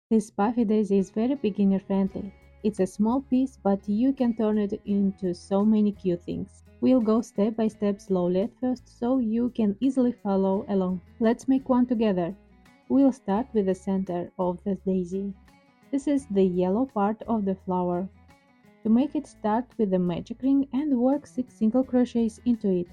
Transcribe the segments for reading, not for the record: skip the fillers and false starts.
This Puffy daisy is very beginner friendly. It's a small piece, but you can turn it into so many cute things. We'll go step by step slowly at first so you can easily follow along. Let's make one together. We'll start with the center of the daisy. This is the yellow part of the flower. To make it, start with the magic ring and work 6 single crochets into it.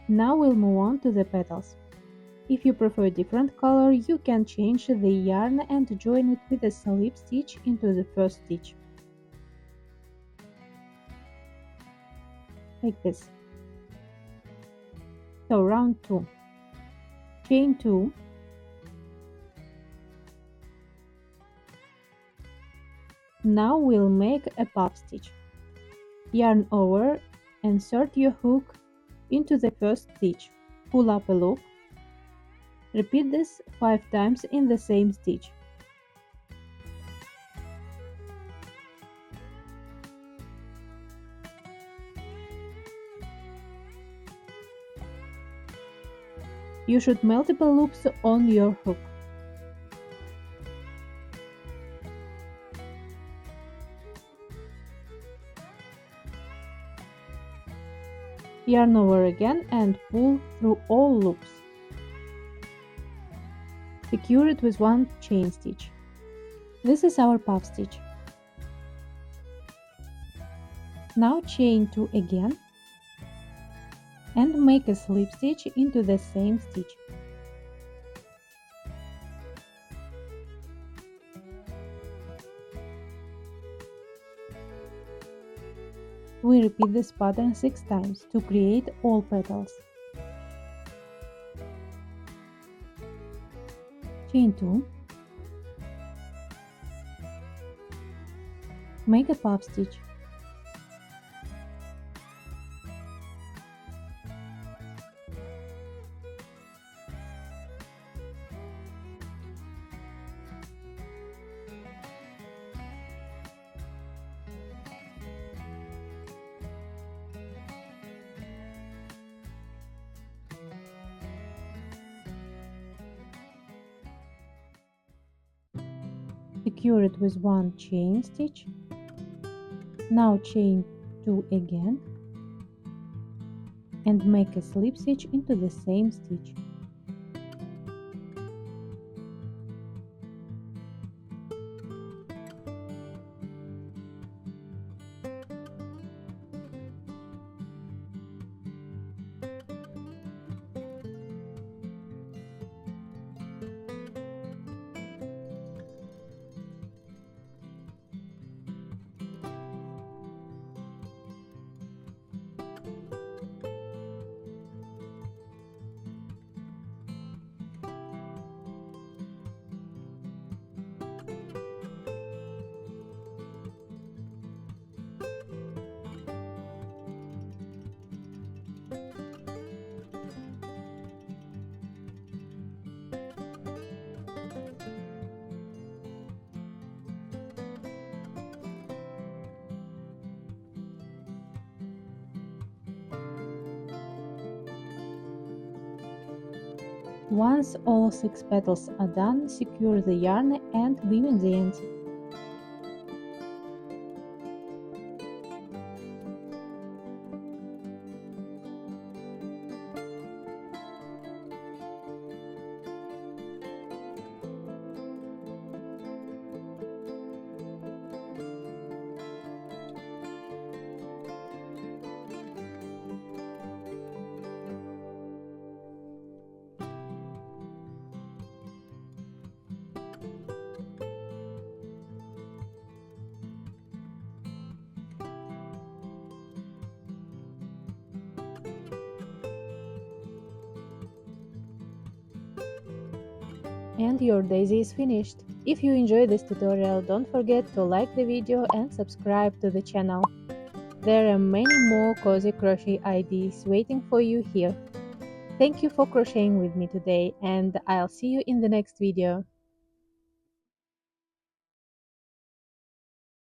Now we'll move on to the petals. If you prefer a different color, you can change the yarn and join it with a slip stitch into the first stitch, like this. So round 2, chain 2, now we'll make a puff stitch. Yarn over, insert your hook into the first stitch, pull up a loop, repeat this 5 times in the same stitch. You should multiple loops on your hook. Yarn over again and pull through all loops. Secure it with one chain stitch. This is our puff stitch. Now chain 2 again and make a slip stitch into the same stitch. We repeat this pattern 6 times to create all petals. Chain 2, make a puff stitch. Secure it with one chain stitch. Now chain 2 again and make a slip stitch into the same stitch. Once all 6 petals are done, secure the yarn and weave in the ends. And your daisy is finished. If you enjoyed this tutorial, don't forget to like the video and subscribe to the channel. There are many more cozy crochet ideas waiting for you here. Thank you for crocheting with me today, and I'll see you in the next video.